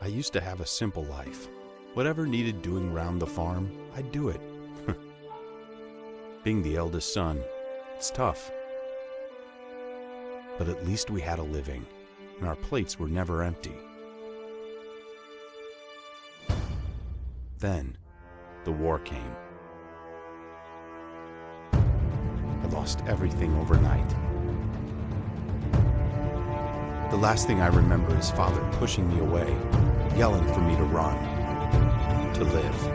I used to have a simple life. Whatever needed doing round the farm, I'd do it. Being the eldest son, it's tough. But at least we had a living, and our plates were never empty. Then, the war came. I lost everything overnight. The last thing I remember is Father pushing me away, yelling for me to run, to live.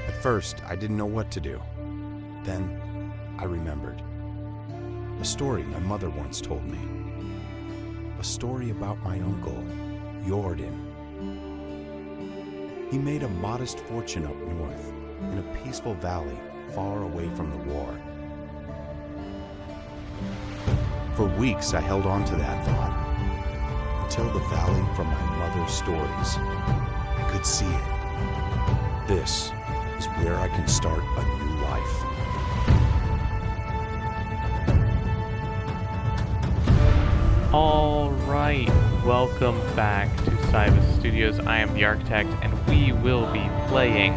At first, I didn't know what to do. Then, I remembered. A story my mother once told me. A story about my uncle, Jordan. He made a modest fortune up north, in a peaceful valley far away from the war. For weeks I held on to that thought, until the valley from my mother's stories. I could see it. This is where I can start a new life. Alright, welcome back to Cybus Studios. I am the Architect, and we will be playing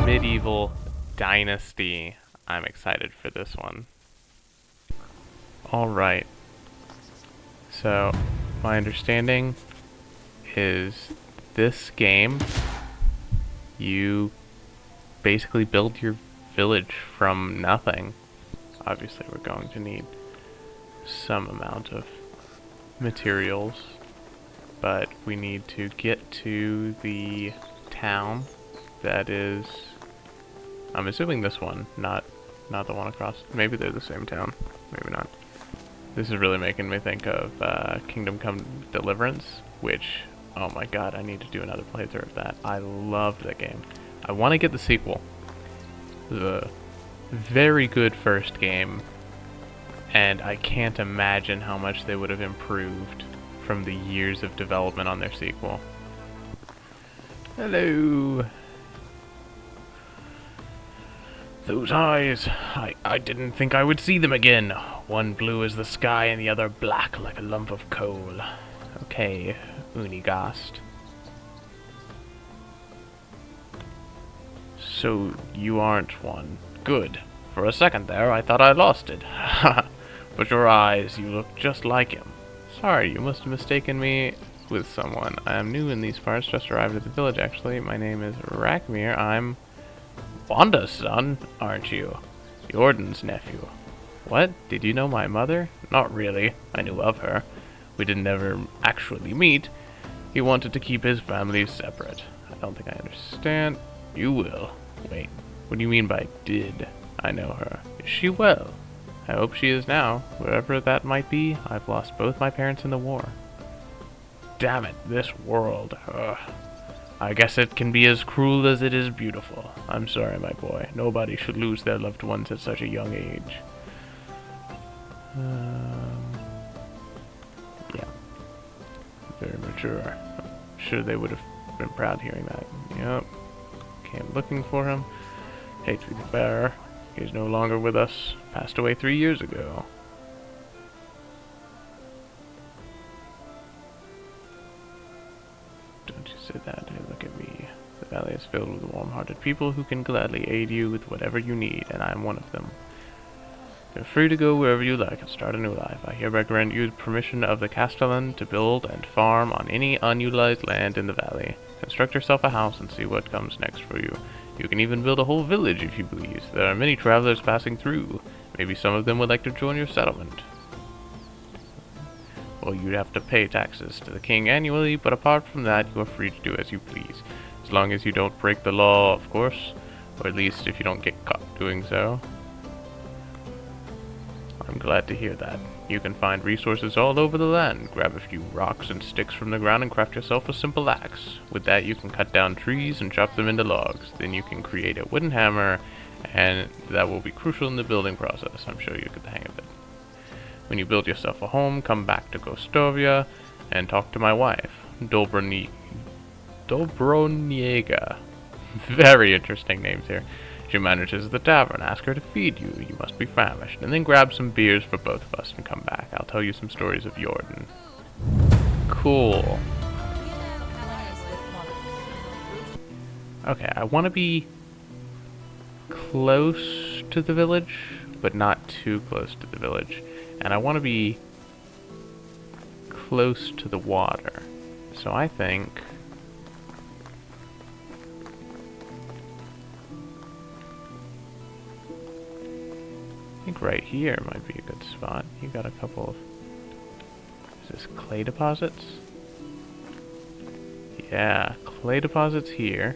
Medieval Dynasty. I'm excited for this one. Alright, so my understanding is this game, you basically build your village from nothing. Obviously we're going to need some amount of materials, but we need to get to the town that is, I'm assuming this one, not the one across. Maybe they're the same town, maybe not. This is really making me think of Kingdom Come Deliverance, which, oh my god, I need to do another playthrough of that. I loved that game. I want to get the sequel. It was a very good first game, and I can't imagine how much they would have improved from the years of development on their sequel. Hello! Those eyes, I didn't think I would see them again. One blue as the sky and the other black like a lump of coal. Okay, Unigast. So, you aren't one. Good. For a second there, I thought I lost it. But your eyes, you look just like him. Sorry, you must have mistaken me with someone. I am new in these parts, just arrived at the village actually. My name is Rakmir. I'm Wanda's son, aren't you? Jordan's nephew. What? Did you know my mother? Not really. I knew of her. We didn't ever actually meet. He wanted to keep his family separate. I don't think I understand. You will. Wait, what do you mean by did? I know her. Is she well? I hope she is now. Wherever that might be, I've lost both my parents in the war. Damn it, this world. Ugh. I guess it can be as cruel as it is beautiful. I'm sorry, my boy. Nobody should lose their loved ones at such a young age. Yeah. Very mature. I'm sure they would have been proud hearing that. Yep. Came looking for him. Hate to be the bearer. He's no longer with us. Passed away 3 years ago. Don't you say that. Hey, look at me. The valley is filled with warm-hearted people who can gladly aid you with whatever you need, and I am one of them. You're free to go wherever you like and start a new life. I hereby grant you permission of the Castellan to build and farm on any unutilized land in the valley. Construct yourself a house and see what comes next for you. You can even build a whole village if you please. There are many travelers passing through. Maybe some of them would like to join your settlement. Well, you'd have to pay taxes to the king annually, but apart from that, you are free to do as you please. As long as you don't break the law, of course. Or at least if you don't get caught doing so. I'm glad to hear that. You can find resources all over the land. Grab a few rocks and sticks from the ground and craft yourself a simple axe. With that you can cut down trees and chop them into logs. Then you can create a wooden hammer, and that will be crucial in the building process. I'm sure you'll get the hang of it. When you build yourself a home, come back to Kostovia and talk to my wife, Dobroniega. Very interesting names here. She manages the tavern. Ask her to feed you. You must be famished. And then grab some beers for both of us and come back. I'll tell you some stories of Jordan. Cool. Okay, I want to be close to the village, but not too close to the village. And I want to be close to the water. So I think right here might be a good spot. You got a couple of... Is this clay deposits? Yeah, clay deposits here.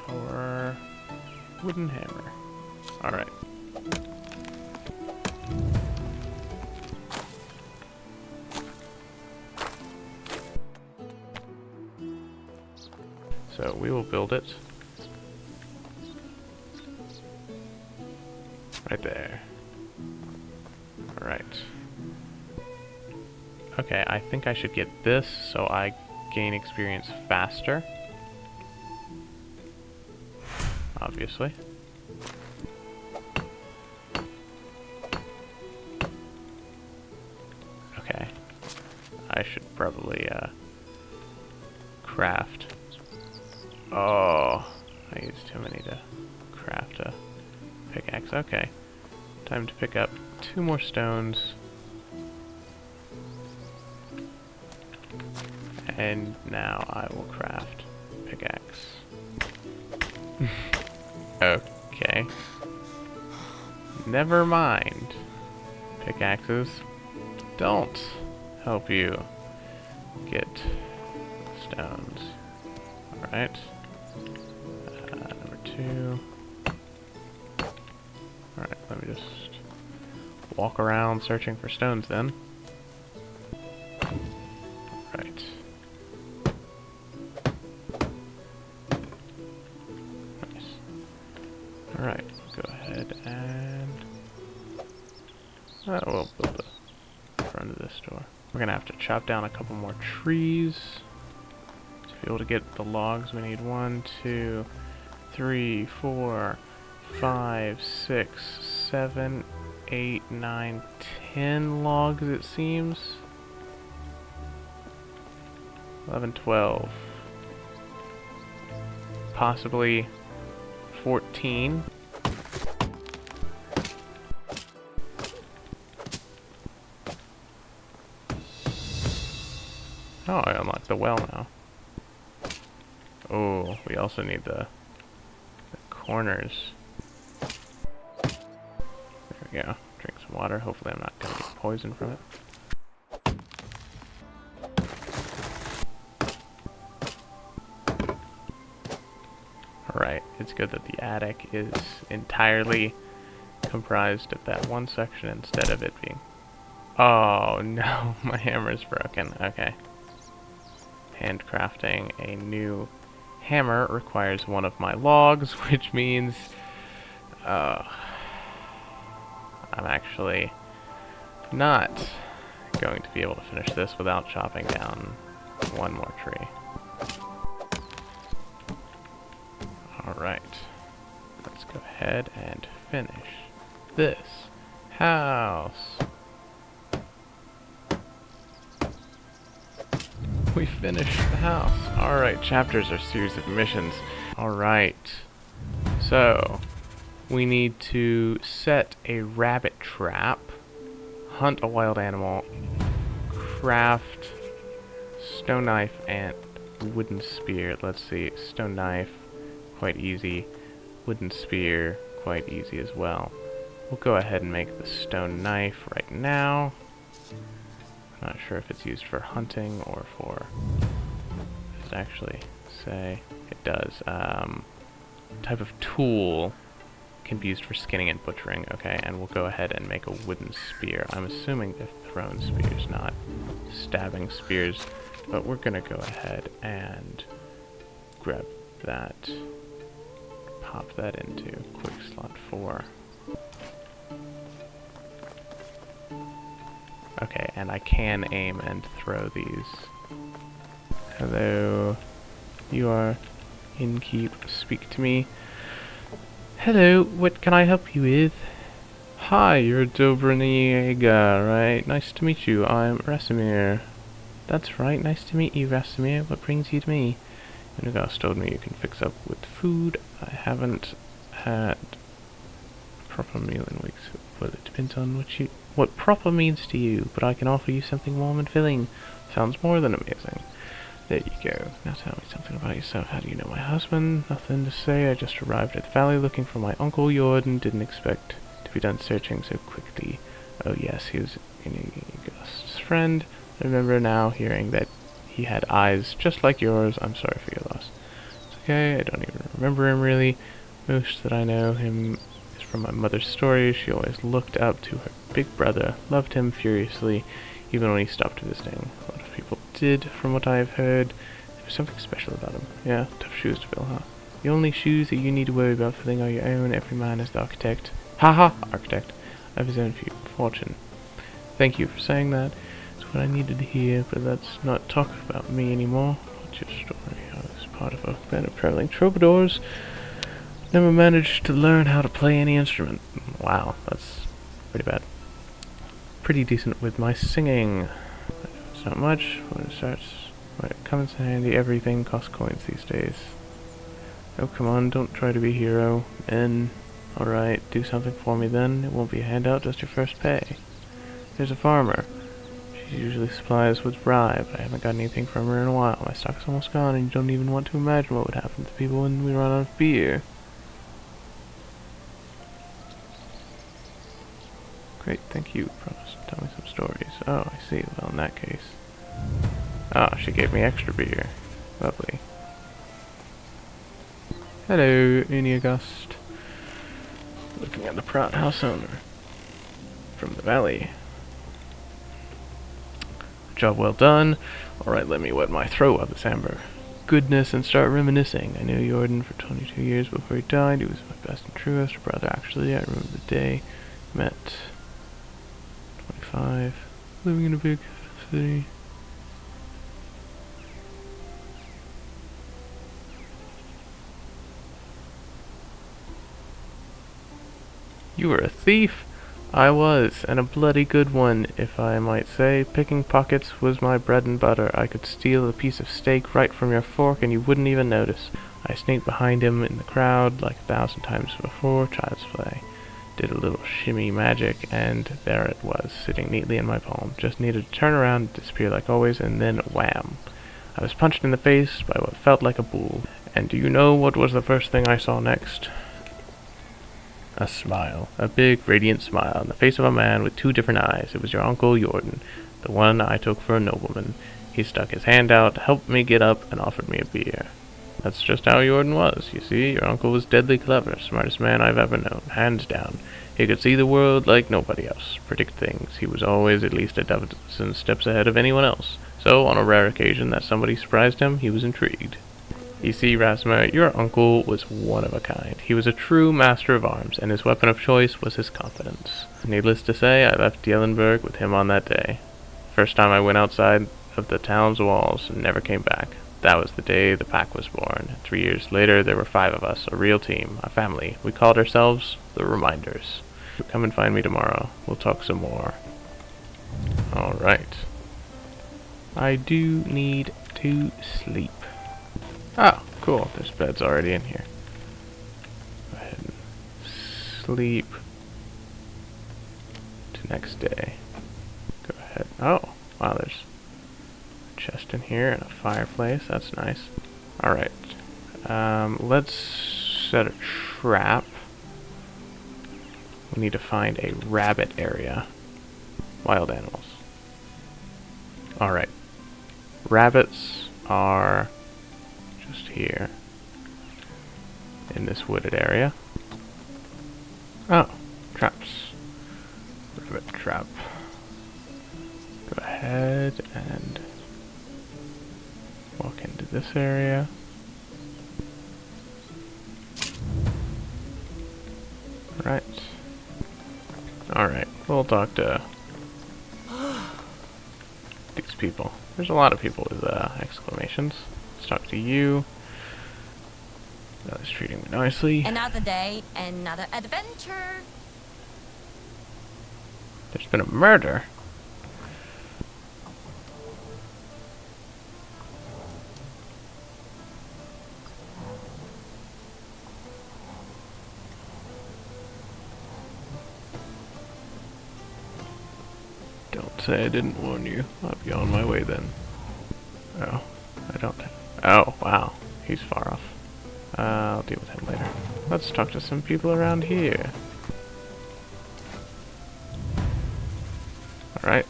Our wooden hammer. Alright. So we will build it right there. Alright. Okay, I think I should get this so I gain experience faster. Obviously. Okay. I should probably craft. Oh, I used too many to craft a pickaxe. Okay. Time to pick up 2 more stones. And now I will craft pickaxe. Okay. Never mind. Pickaxes don't help you get stones. Alright. Number 2. Alright, let me just walk around searching for stones then. Right. Nice. Alright, go ahead and... we'll build the front of this door. We're gonna have to chop down a couple more trees. To be able to get the logs, we need 1, 2, 3, 4, 5, 6, 7, 8, 9, 10 logs it seems. 11, 12. Possibly 14. Oh, I unlocked the well now. Oh, we also need the corners. There we go. Drink some water. Hopefully I'm not going to get poisoned from it. Alright, it's good that the attic is entirely comprised of that one section instead of it being... Oh no, my hammer is broken. Okay. Handcrafting a new hammer requires one of my logs, which means I'm actually not going to be able to finish this without chopping down one more tree. Alright, let's go ahead and finish this house. We finished the house. Alright, chapters are a series of missions. Alright, so we need to set a rabbit trap, hunt a wild animal, craft stone knife and wooden spear. Let's see, stone knife, quite easy. Wooden spear, quite easy as well. We'll go ahead and make the stone knife right now. I'm not sure if it's used for hunting or for... Does it actually say? It does. Type of tool can be used for skinning and butchering. Okay, and we'll go ahead and make a wooden spear. I'm assuming they're thrown spears, not stabbing spears. But we're gonna go ahead and grab that. Pop that into quick slot 4. Okay, and I can aim and throw these. Hello. You are innkeep. Speak to me. Hello, what can I help you with? Hi, you're Dobraniega, right? Nice to meet you. I'm Rasimir. That's right, nice to meet you, Rasimir. What brings you to me? Unigas told me you can fix up with food. I haven't had a proper meal in weeks. Well, it depends on what proper means to you, but I can offer you something warm and filling. Sounds more than amazing. There you go. Now tell me something about yourself. How do you know my husband? Nothing to say. I just arrived at the valley looking for my uncle Jordan. Didn't expect to be done searching so quickly. Oh yes, he was Inigust's friend. I remember now hearing that he had eyes just like yours. I'm sorry for your loss. It's okay, I don't even remember him really. Most that I know him is from my mother's stories. She always looked up to her big brother, loved him furiously, even when he stopped visiting. A lot of people did, from what I've heard. There was something special about him. Yeah, tough shoes to fill, huh? The only shoes that you need to worry about filling are your own. Every man is the architect. Haha, architect of his own fortune. Thank you for saying that. It's what I needed to hear, but let's not talk about me anymore. What's your story? I was part of a band of traveling troubadours. Never managed to learn how to play any instrument. Wow, that's pretty bad. Pretty decent with my singing. It's not much. When it comes in handy, everything costs coins these days. Oh, come on, don't try to be a hero. Men. Alright, do something for me then. It won't be a handout, just your first pay. There's a farmer. She usually supplies with rye, but I haven't got anything from her in a while. My stock's almost gone, and you don't even want to imagine what would happen to people when we run out of beer. Great, thank you. Promise to tell me some stories. Oh, I see. Well, in that case. Ah, she gave me extra beer. Lovely. Hello, Iniagust. Looking at the proud house owner. From the valley. Job well done. Alright, let me wet my throat with this amber goodness and start reminiscing. I knew Jordan for 22 years before he died. He was my best and truest brother, actually. I remember the day met. 25. Living in a big city. You were a thief? I was, and a bloody good one, if I might say. Picking pockets was my bread and butter. I could steal a piece of steak right from your fork and you wouldn't even notice. I sneaked behind him in the crowd like 1,000 times before. Child's play. Did a little shimmy magic, and there it was, sitting neatly in my palm. Just needed to turn around, disappear like always, and then wham! I was punched in the face by what felt like a bull. And do you know what was the first thing I saw next? A smile. A big, radiant smile on the face of a man with 2 different eyes. It was your Uncle Jordan, the one I took for a nobleman. He stuck his hand out, helped me get up, and offered me a beer. That's just how Jordan was, you see. Your uncle was deadly clever, smartest man I've ever known, hands down. He could see the world like nobody else, predict things. He was always at least a dozen steps ahead of anyone else. So, on a rare occasion that somebody surprised him, he was intrigued. You see, Rasma, your uncle was one of a kind. He was a true master of arms, and his weapon of choice was his confidence. Needless to say, I left Dielenberg with him on that day. First time I went outside of the town's walls and never came back. That was the day the pack was born. 3 years later, there were 5 of us, a real team, a family. We called ourselves the Reminders. Come and find me tomorrow. We'll talk some more. Alright. I do need to sleep. Oh, cool. There's beds already in here. Go ahead and sleep to next day. Go ahead. Oh, wow, there's a chest in here and a fireplace. That's nice. Alright. Let's set a trap. We need to find a rabbit area. Wild animals. Alright. Rabbits are just here in this wooded area. Oh, traps. Rabbit trap. Go ahead and walk into this area. Right. Alright, we'll talk to these people. There's a lot of people with exclamations. Let's talk to you. That is treating me nicely. Another day, another adventure. There's been a murder. Don't say I didn't warn you. I'll be on my way then. Oh, I don't. Oh, wow. He's far off. I'll deal with him later. Let's talk to some people around here. Alright.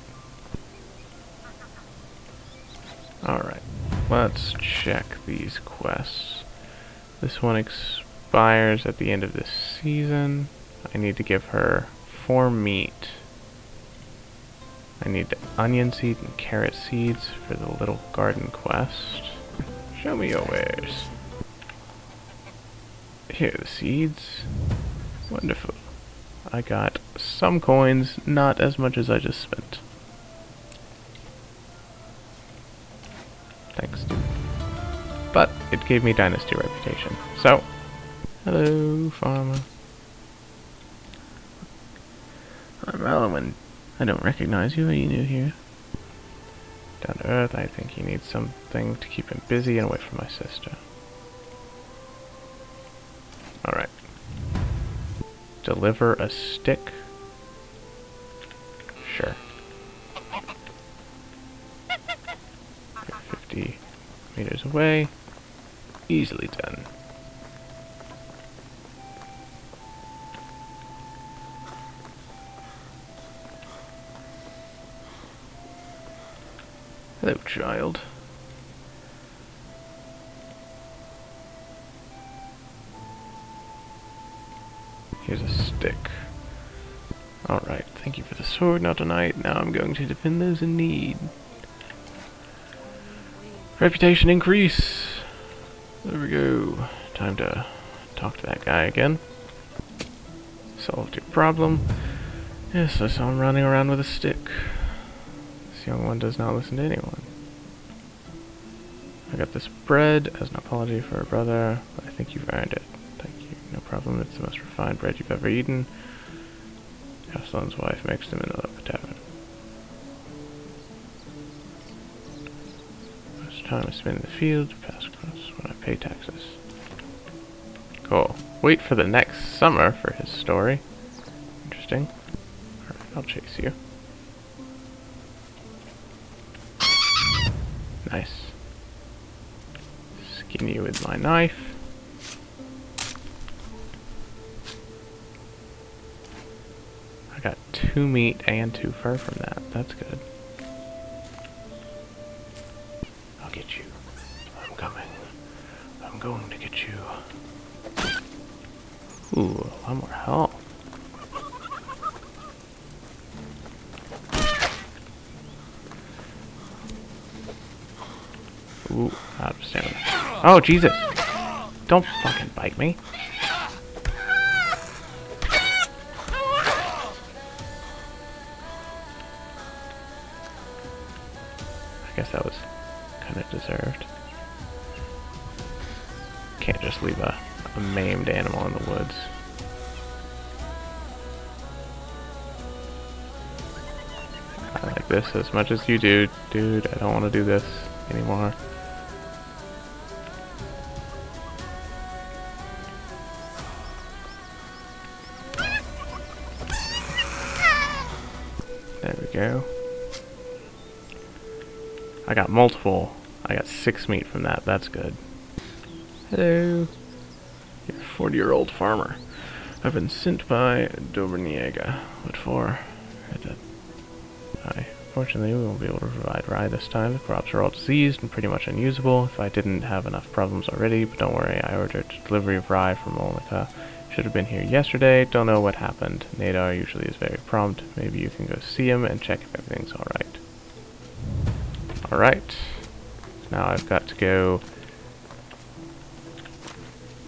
Alright. Let's check these quests. This one expires at the end of this season. I need to give her 4 meat. I need onion seed and carrot seeds for the little garden quest. Show me your wares. Here are the seeds. Wonderful. I got some coins, not as much as I just spent. Thanks, dude. But it gave me Dynasty reputation. So, hello, farmer. I'm Rowan. I don't recognize you. Are you new here? Down to earth, I think he needs something to keep him busy and away from my sister. Alright. Deliver a stick? Sure. Okay, 50 meters away. Easily done. Hello, child. Here's a stick. Alright, thank you for the sword, not tonight. Now I'm going to defend those in need. Reputation increase! There we go. Time to talk to that guy again. Solved your problem. Yes, I saw him running around with a stick. This young one does not listen to anyone. I got this bread as an apology for her brother, but I think you've earned it. Thank you. No problem. It's the most refined bread you've ever eaten. Aslan's wife makes them in the local tavern. Most time I spend in the field, pass across when I pay taxes. Cool. Wait for the next summer for his story. Interesting. Alright, I'll chase you. Nice. Skin you with my knife. I got 2 meat and 2 fur from that. That's good. I'll get you. I'm coming. I'm going to get you. Ooh, a lot more health. Ooh, out of stamina. Oh, Jesus! Don't fucking bite me. I guess that was kind of deserved. Can't just leave a maimed animal in the woods. I like this as much as you do, dude. I don't want to do this anymore. There we go. I got multiple. I got 6 meat from that. That's good. Hello. You're a 40-year-old farmer. I've been sent by Dobrniega. What for? Fortunately, we won't be able to provide rye this time. The crops are all diseased and pretty much unusable. If I didn't have enough problems already, but don't worry, I ordered delivery of rye from Olnica. Should have been here yesterday. Don't know what happened. Nadar usually is very prompt. Maybe you can go see him and check if everything's alright. Alright. Now I've got to go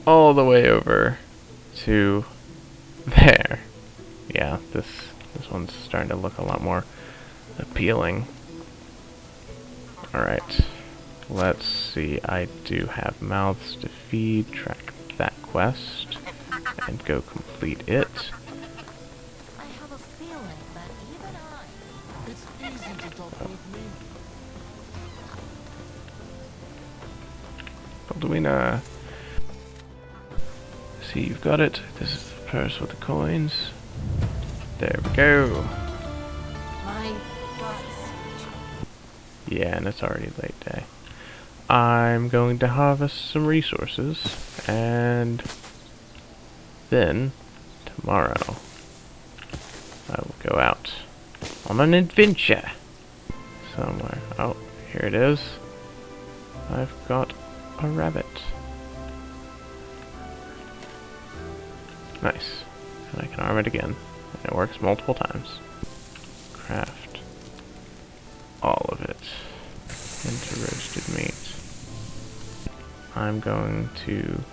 all the way over to there. Yeah, this one's starting to look a lot more appealing. Alright. Let's see. I do have mouths to feed. Track that quest. And go complete it. I have a feeling that even I... It's easy to talk with me. Balduina. See, you've got it. This is the purse with the coins. There we go. My butt's... Yeah, and it's already late day. I'm going to harvest some resources, and then tomorrow I will go out on an adventure somewhere. Oh, here it is. I've got a rabbit. Nice. And I can arm it again. And it works multiple times. Craft all of it into roasted meat. I'm going to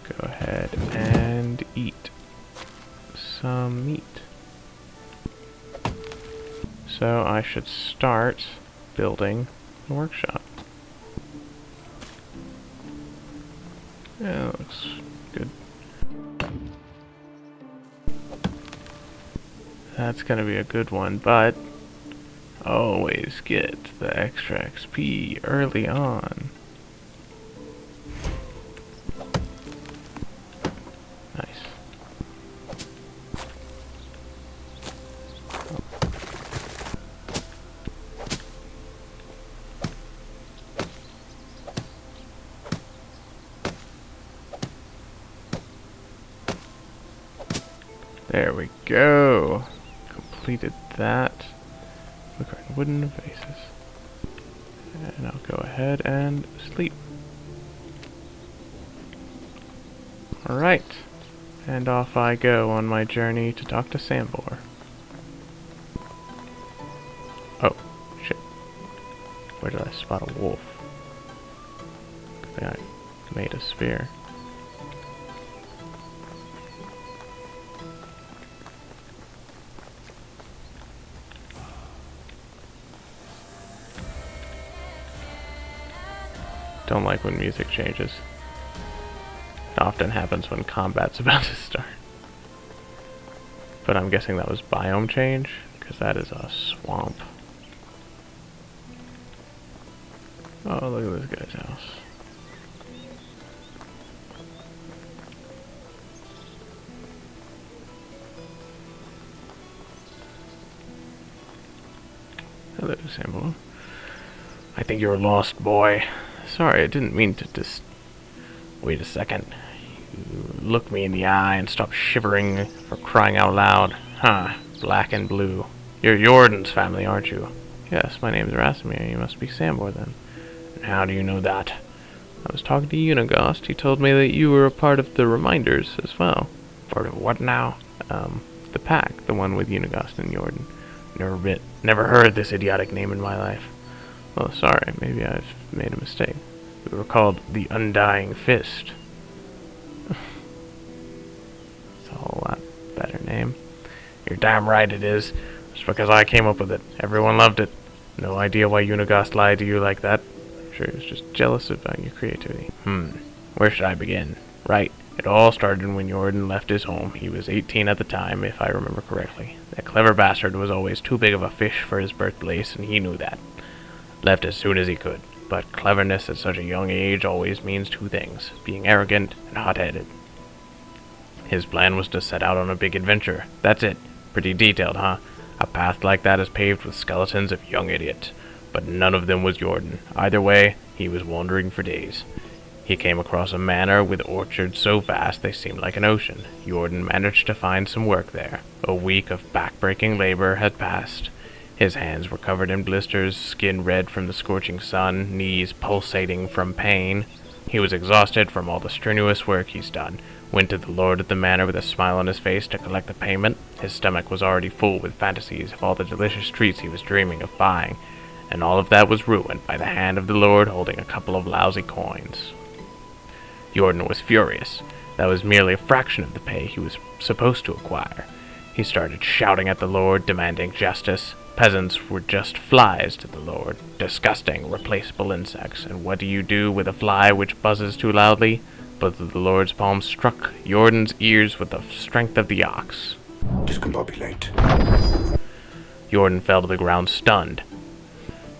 go ahead and eat some meat. So I should start building the workshop. Yeah, that looks good. That's gonna be a good one, but always get the extra XP early on. Nice. There we go. Completed that. Look at wooden vases. And I'll go ahead and sleep. Alright. And off I go on my journey to talk to Sambor. Oh, shit. Where did I spot a wolf? I think I made a spear. Don't like when music changes. It often happens when combat's about to start. But I'm guessing that was biome change, because that is a swamp. Oh, look at this guy's house. Hello, Sambo. I think you're lost, boy. Sorry, I didn't mean to Wait a second. You look me in the eye and stop shivering for crying out loud. Huh, black and blue. You're Jordan's family, aren't you? Yes, my name's Rasimir. You must be Sambor then. And how do you know that? I was talking to Unigost. He told me that you were a part of the Reminders as well. Part of what now? The pack, the one with Unigost and Jordan. Never heard this idiotic name in my life. Well, sorry, maybe I've made a mistake. We were called the Undying Fist. It's a whole lot better name. You're damn right it is. Just because I came up with it. Everyone loved it. No idea why Unigost lied to you like that. I'm sure he was just jealous about your creativity. Where should I begin? Right. It all started when Jordan left his home. He was 18 at the time, if I remember correctly. That clever bastard was always too big of a fish for his birthplace, and he knew that. Left as soon as he could. But cleverness at such a young age always means two things, being arrogant and hot-headed. His plan was to set out on a big adventure. That's it. Pretty detailed, huh? A path like that is paved with skeletons of young idiots. But none of them was Jordan. Either way, he was wandering for days. He came across a manor with orchards so vast they seemed like an ocean. Jordan managed to find some work there. A week of back-breaking labor had passed. His hands were covered in blisters, skin red from the scorching sun, knees pulsating from pain. He was exhausted from all the strenuous work he's done. Went to the lord of the manor with a smile on his face to collect the payment. His stomach was already full with fantasies of all the delicious treats he was dreaming of buying. And all of that was ruined by the hand of the lord holding a couple of lousy coins. Jordan was furious. That was merely a fraction of the pay he was supposed to acquire. He started shouting at the lord, demanding justice. peasants were just flies to the lord, disgusting, replaceable insects. And what do you do with a fly which buzzes too loudly? Both of the lord's palms struck Jordan's ears with the strength of the ox. Discombobulate. Jordan fell to the ground stunned.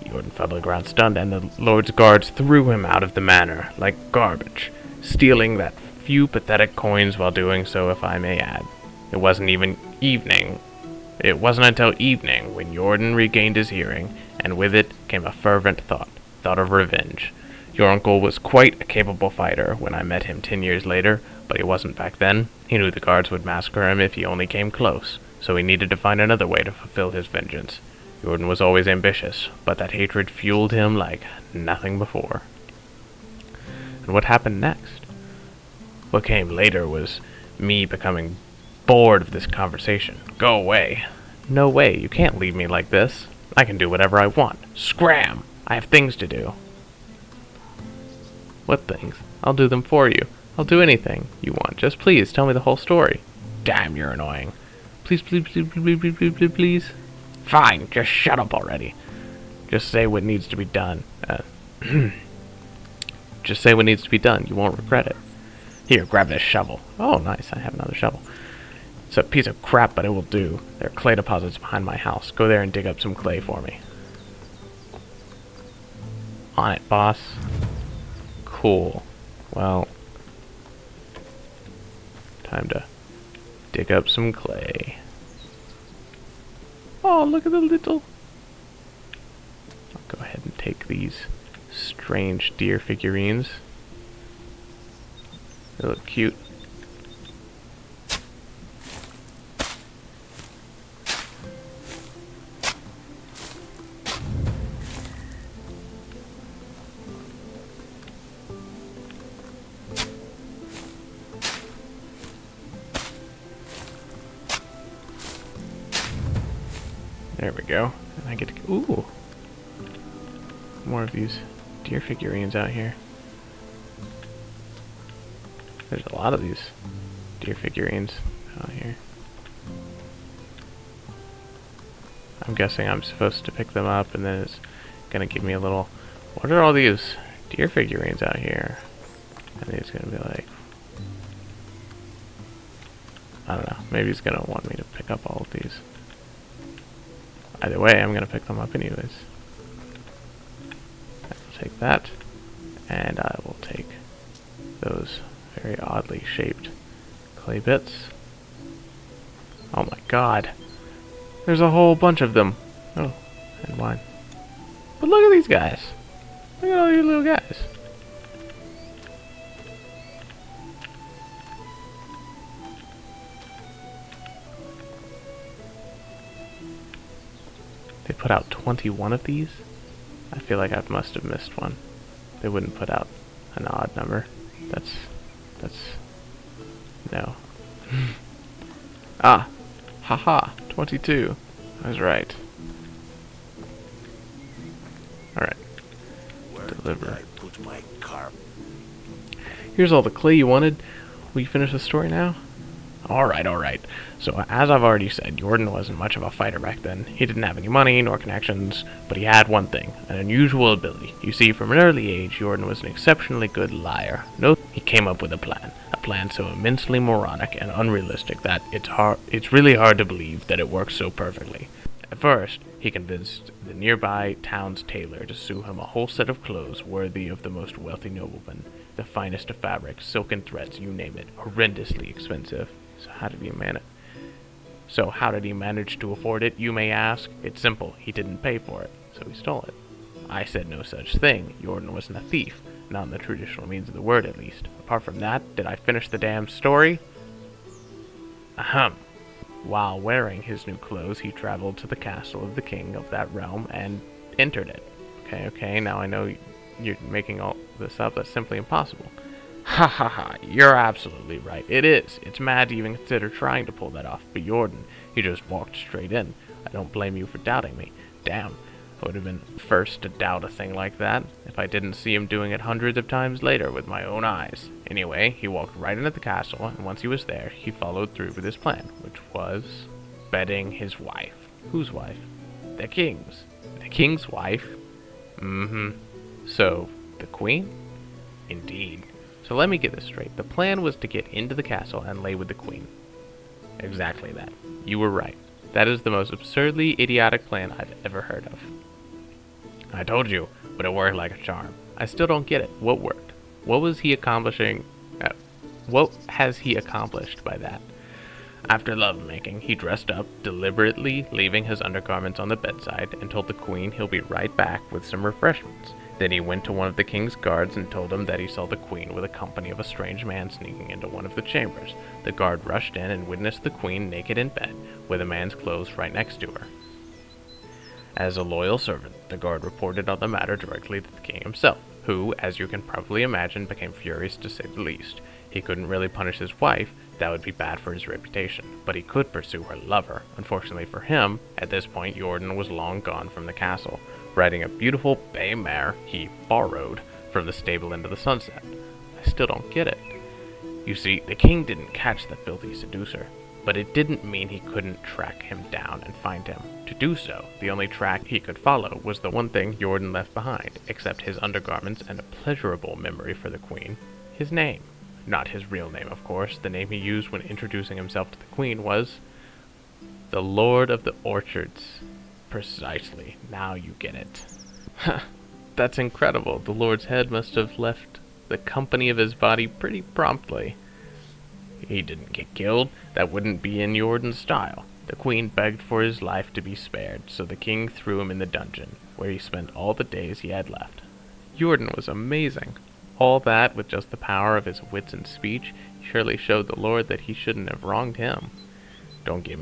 And the lord's guards threw him out of the manor like garbage, stealing that few pathetic coins while doing so, if I may add. It wasn't until evening when Jordan regained his hearing, and with it came a fervent thought of revenge. Your uncle was quite a capable fighter when I met him 10 years later, but he wasn't back then. He knew the guards would massacre him if he only came close, so he needed to find another way to fulfill his vengeance. Jordan was always ambitious, but that hatred fueled him like nothing before. And what happened next? What came later was me becoming bored of this conversation. Go away. No way, you can't leave me like this. I can do whatever I want. Scram! I have things to do. What things? I'll do them for you. I'll do anything you want. Just please tell me the whole story. Damn, you're annoying. Please. Fine, just shut up already. Just say what needs to be done. Just say what needs to be done. You won't regret it. Here, grab this shovel. Oh, nice. I have another shovel. It's a piece of crap, but it will do. There are clay deposits behind my house. Go there and dig up some clay for me. On it, boss. Cool. Well, time to dig up some clay. Oh, look at the little... I'll go ahead and take these strange deer figurines. They look cute. There we go. And I get to... Ooh! More of these deer figurines out here. There's a lot of these deer figurines out here. I'm guessing I'm supposed to pick them up and then it's gonna give me a little... What are all these deer figurines out here? And it's gonna be like... I don't know. Maybe it's gonna want me to pick up all of these. Either way, I'm going to pick them up anyways. I will take that, and I will take those very oddly shaped clay bits. Oh my god. There's a whole bunch of them. Oh, and wine. But look at these guys. Look at all these little guys. They put out 21 of these? I feel like I must have missed one. They wouldn't put out an odd number. That's... No. Ah! Haha! 22. I was right. Alright. Deliver. Put my carp. Here's all the clay you wanted. Will you finish the story now? Alright. So, as I've already said, Jordan wasn't much of a fighter back then. He didn't have any money, nor connections, but he had one thing, an unusual ability. You see, from an early age, Jordan was an exceptionally good liar. He came up with a plan so immensely moronic and unrealistic that it's really hard to believe that it works so perfectly. At first, he convinced the nearby town's tailor to sew him a whole set of clothes worthy of the most wealthy nobleman. The finest of fabrics, silken threads, you name it, horrendously expensive. So how did he manage to afford it, you may ask? It's simple. He didn't pay for it, so he stole it. I said no such thing. Jordan wasn't a thief. Not in the traditional means of the word, at least. Apart from that, did I finish the damn story? Ahem. While wearing his new clothes, he traveled to the castle of the king of that realm and entered it. Okay, now I know you're making all this up. That's simply impossible. Ha, you're absolutely right. It is. It's mad to even consider trying to pull that off. But Jordan, he just walked straight in. I don't blame you for doubting me. Damn, I would have been first to doubt a thing like that if I didn't see him doing it hundreds of times later with my own eyes. Anyway, he walked right into the castle, and once he was there, he followed through with his plan, which was bedding his wife. Whose wife? The king's. The king's wife? Mm-hmm. So, the queen? Indeed. So let me get this straight. The plan was to get into the castle and lay with the queen. Exactly that. You were right. That is the most absurdly idiotic plan I've ever heard of. I told you, but it worked like a charm. I still don't get it. What worked? What was he accomplishing? What has he accomplished by that? After lovemaking, he dressed up, deliberately leaving his undergarments on the bedside, and told the queen he'll be right back with some refreshments. Then he went to one of the king's guards and told him that he saw the queen with a company of a strange man sneaking into one of the chambers. The guard rushed in and witnessed the queen naked in bed, with a man's clothes right next to her. As a loyal servant, the guard reported on the matter directly to the king himself, who, as you can probably imagine, became furious to say the least. He couldn't really punish his wife, that would be bad for his reputation, but he could pursue her lover. Unfortunately for him, at this point Jordan was long gone from the castle, riding a beautiful bay mare he borrowed from the stable into the sunset. I still don't get it. You see, the king didn't catch the filthy seducer, but it didn't mean he couldn't track him down and find him. To do so, the only track he could follow was the one thing Jordan left behind, except his undergarments and a pleasurable memory for the queen: his name. Not his real name, of course. The name he used when introducing himself to the queen was the Lord of the Orchards. Precisely. Now you get it. That's incredible. The Lord's head must have left the company of his body pretty promptly. He didn't get killed. That wouldn't be in Jordan's style. The queen begged for his life to be spared, so the king threw him in the dungeon, where he spent all the days he had left. Jordan was amazing. All that with just the power of his wits and speech surely showed the Lord that he shouldn't have wronged him. Don't get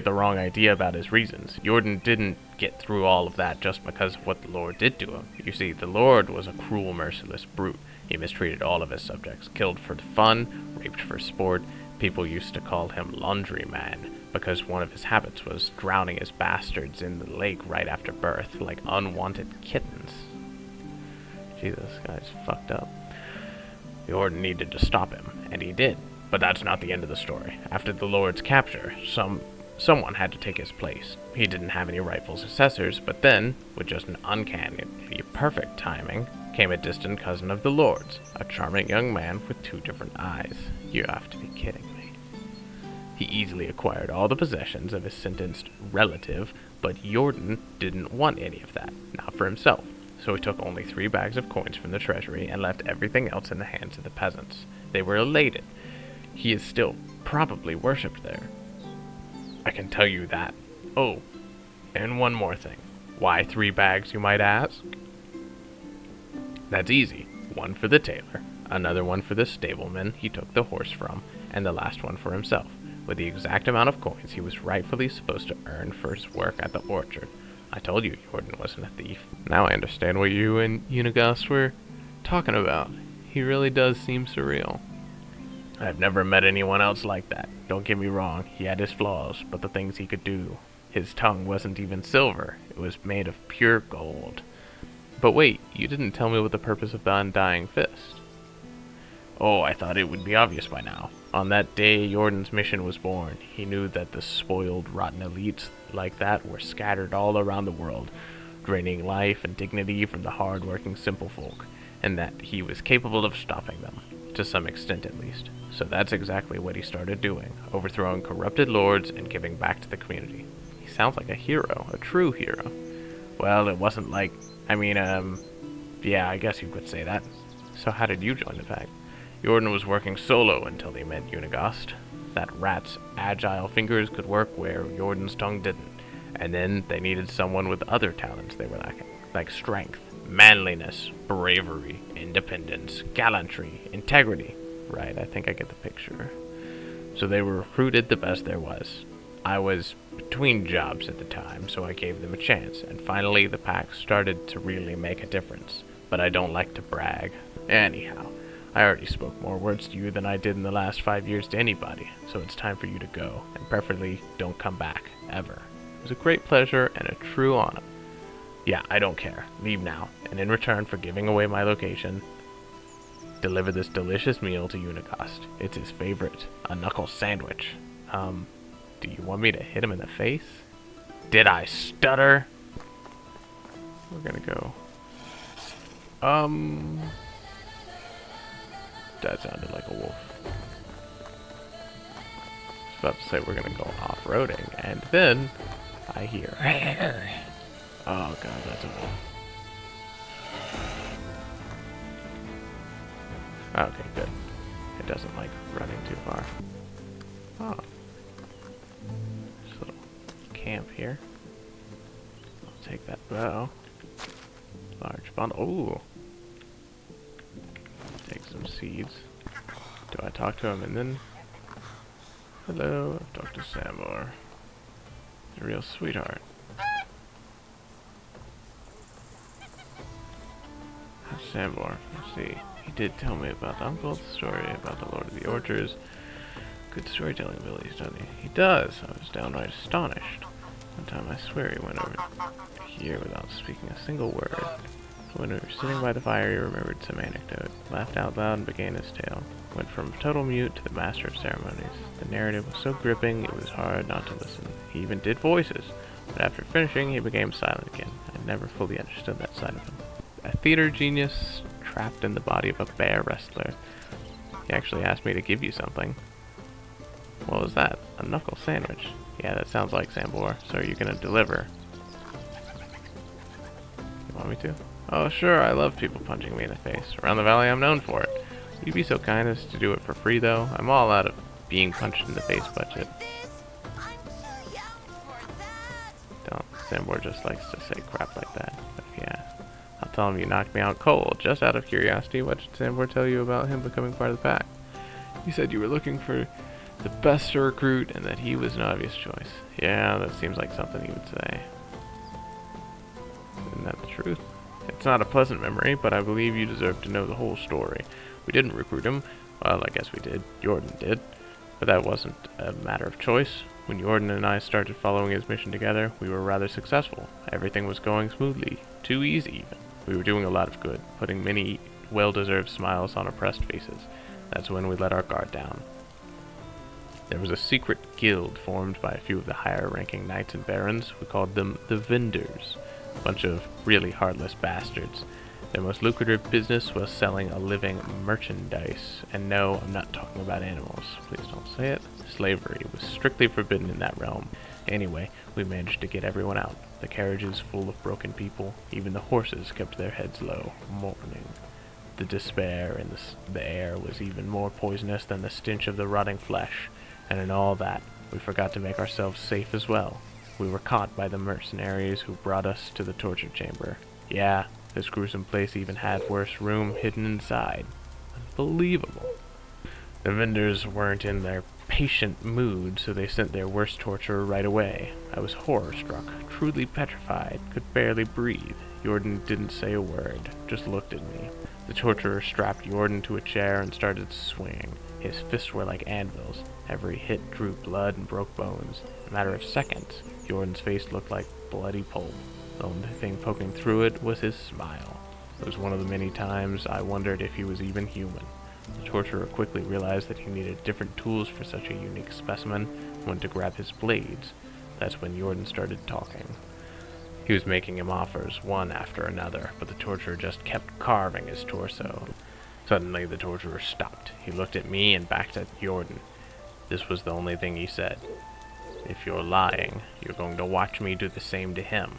the wrong idea about his reasons. Jordan didn't get through all of that just because of what the Lord did to him. You see, the Lord was a cruel, merciless brute. He mistreated all of his subjects, killed for fun, raped for sport. People used to call him Laundryman because one of his habits was drowning his bastards in the lake right after birth, like unwanted kittens. Jesus, this guy's fucked up. Jordan needed to stop him, and he did. But that's not the end of the story. After the Lord's capture, someone had to take his place. He didn't have any rightful successors, but then, with just an uncannily perfect timing, came a distant cousin of the Lord's, a charming young man with 2 different eyes. You have to be kidding me. He easily acquired all the possessions of his sentenced relative, but Jordan didn't want any of that, not for himself. So he took only 3 bags of coins from the treasury and left everything else in the hands of the peasants. They were elated. He is still probably worshipped there. I can tell you that. Oh, and one more thing. Why 3 bags, you might ask? That's easy. 1 for the tailor, another one for the stableman he took the horse from, and the last one for himself, with the exact amount of coins he was rightfully supposed to earn for his work at the orchard. I told you Jordan wasn't a thief. Now I understand what you and Unigast were talking about. He really does seem surreal. I've never met anyone else like that. Don't get me wrong, he had his flaws, but the things he could do. His tongue wasn't even silver. It was made of pure gold. But wait, you didn't tell me what the purpose of the Undying Fist. Oh, I thought it would be obvious by now. On that day Jordan's mission was born. He knew that the spoiled, rotten elites like that were scattered all around the world, draining life and dignity from the hard-working simple folk, and that he was capable of stopping them, to some extent at least. So that's exactly what he started doing, overthrowing corrupted lords and giving back to the community. He sounds like a hero, a true hero. Well, it wasn't like, yeah, I guess you could say that. So how did you join the pack? Jordan was working solo until he met Unigast. That rat's agile fingers could work where Jordan's tongue didn't. And then they needed someone with other talents they were lacking, like strength, manliness, bravery, independence, gallantry, integrity. Right, I think I get the picture. So they recruited the best there was. I was between jobs at the time, so I gave them a chance, and finally the pack started to really make a difference. But I don't like to brag. Anyhow, I already spoke more words to you than I did in the last 5 years to anybody, so it's time for you to go, and preferably don't come back, ever. It was a great pleasure and a true honor. Yeah, I don't care. Leave now, and in return for giving away my location, deliver this delicious meal to Unigast. It's his favorite, a knuckle sandwich. Do you want me to hit him in the face? Did I stutter? We're gonna go. That sounded like a wolf. I was about to say we're gonna go off-roading, and then I hear. Oh god, that's a wolf. Okay, good. It doesn't like running too far. Oh. There's a little camp here. I'll take that bow. Large bundle. Ooh. Take some seeds. Do I talk to him and then... Hello, I've talked to Samor. He's a real sweetheart. Samor, let's see. He did tell me about Uncle's story about the Lord of the Orchards. Good storytelling abilities, doesn't he? He does. I was downright astonished. One time I swear he went over here without speaking a single word. When we were sitting by the fire, he remembered some anecdote, laughed out loud and began his tale. Went from total mute to the master of ceremonies. The narrative was so gripping, it was hard not to listen. He even did voices, but after finishing, he became silent again. I never fully understood that side of him. A theater genius trapped in the body of a bear wrestler. He actually asked me to give you something. What was that? A knuckle sandwich. Yeah, that sounds like Sambor. So are you gonna deliver? You want me to? Oh, sure, I love people punching me in the face. Around the valley, I'm known for it. Would you be so kind as to do it for free, though? I'm all out of being punched in the face budget. Don't. Sambor just likes to say crap like that. But yeah. I'll tell him you knocked me out cold. Just out of curiosity, what did Sambor tell you about him becoming part of the pack? He said you were looking for the best to recruit and that he was an obvious choice. Yeah, that seems like something he would say. Isn't that the truth? It's not a pleasant memory, but I believe you deserve to know the whole story. We didn't recruit him. Well, I guess we did. Jordan did. But that wasn't a matter of choice. When Jordan and I started following his mission together, we were rather successful. Everything was going smoothly. Too easy, even. We were doing a lot of good, putting many well-deserved smiles on oppressed faces. That's when we let our guard down. There was a secret guild formed by a few of the higher-ranking knights and barons. We called them the Vendors. A bunch of really heartless bastards. Their most lucrative business was selling a living merchandise. And no, I'm not talking about animals. Please don't say it. Slavery was strictly forbidden in that realm. Anyway, we managed to get everyone out. The carriages full of broken people. Even the horses kept their heads low, mourning. The despair in the air was even more poisonous than the stench of the rotting flesh. And in all that, we forgot to make ourselves safe as well. We were caught by the mercenaries who brought us to the torture chamber. Yeah, this gruesome place even had worse room hidden inside. Unbelievable. The Vendors weren't in their patient mood, so they sent their worst torturer right away. I was horror-struck, truly petrified, could barely breathe. Jordan didn't say a word, just looked at me. The torturer strapped Jordan to a chair and started swinging. His fists were like anvils. Every hit drew blood and broke bones. In a matter of seconds, Jordan's face looked like bloody pulp. The only thing poking through it was his smile. It was one of the many times I wondered if he was even human. The torturer quickly realized that he needed different tools for such a unique specimen and went to grab his blades. That's when Jordan started talking. He was making him offers, one after another, but the torturer just kept carving his torso. Suddenly, the torturer stopped. He looked at me and back at Jordan. This was the only thing he said. If you're lying, you're going to watch me do the same to him.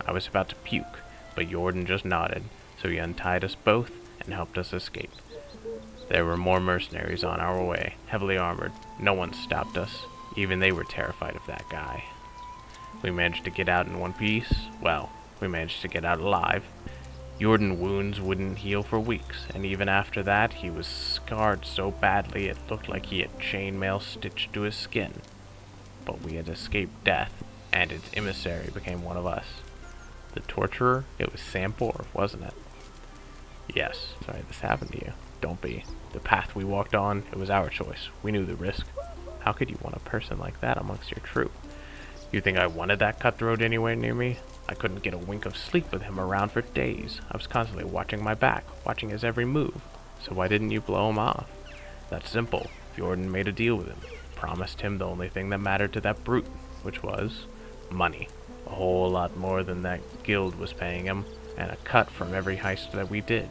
I was about to puke, but Jordan just nodded, so he untied us both and helped us escape. There were more mercenaries on our way, heavily armored. No one stopped us. Even they were terrified of that guy. We managed to get out in one piece. Well, we managed to get out alive. Jordan's wounds wouldn't heal for weeks, and even after that, he was scarred so badly it looked like he had chainmail stitched to his skin. But we had escaped death, and its emissary became one of us. The torturer? It was Sambor, wasn't it? Yes. Sorry this happened to you. Don't be. The path we walked on, it was our choice. We knew the risk. How could you want a person like that amongst your troop? You think I wanted that cutthroat anywhere near me? I couldn't get a wink of sleep with him around for days. I was constantly watching my back, watching his every move. So why didn't you blow him off? That's simple. Jordan made a deal with him. Promised him the only thing that mattered to that brute, which was Money. A whole lot more than that guild was paying him, and a cut from every heist that we did.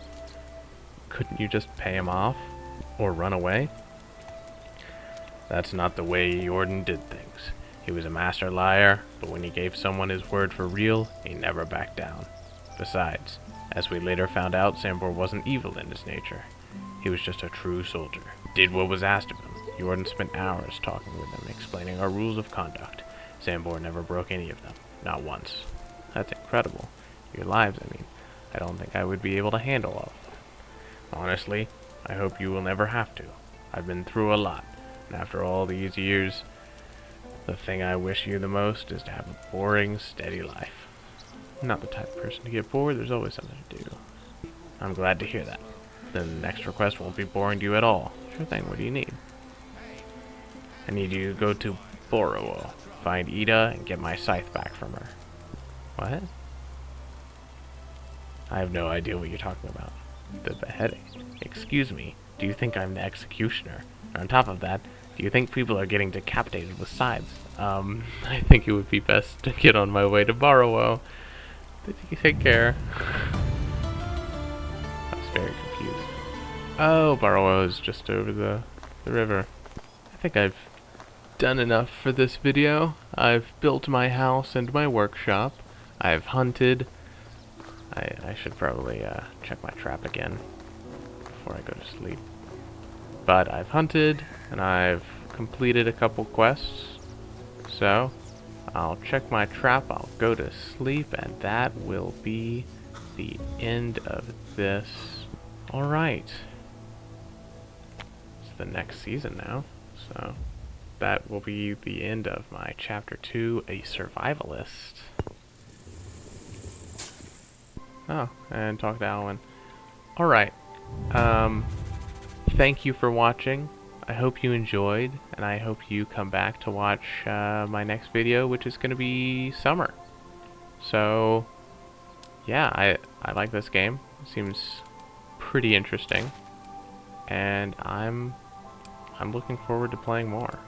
Couldn't you just pay him off? Or run away? That's not the way Jordan did things. He was a master liar, but when he gave someone his word for real, he never backed down. Besides, as we later found out, Sambor wasn't evil in his nature. He was just a true soldier. Did what was asked of him. Jordan spent hours talking with him, explaining our rules of conduct. Sambor never broke any of them. Not once. That's incredible. Your lives, I mean. I don't think I would be able to handle all of them. Honestly, I hope you will never have to. I've been through a lot, and after all these years, the thing I wish you the most is to have a boring, steady life. I'm not the type of person to get bored. There's always something to do. I'm glad to hear that. Then the next request won't be boring to you at all. Sure thing, what do you need? I need you to go to Borowo, find Ida, and get my scythe back from her. What? I have no idea what you're talking about. The beheading. Excuse me, do you think I'm the executioner? And on top of that, do you think people are getting decapitated with scythes? I think it would be best to get on my way to Borowo. Take care. I was very confused. Oh, Borowo is just over the river. I think I've done enough for this video. I've built my house and my workshop. I've hunted. I should probably check my trap again before I go to sleep. But I've hunted, and I've completed a couple quests. So, I'll check my trap, I'll go to sleep, and that will be the end of this. Alright. It's the next season now, so that will be the end of my Chapter 2, A Survivalist. Oh, and talk to Alwyn. Alright. Thank you for watching. I hope you enjoyed, and I hope you come back to watch my next video, which is going to be summer. So, yeah, I like this game. It seems pretty interesting, and I'm looking forward to playing more.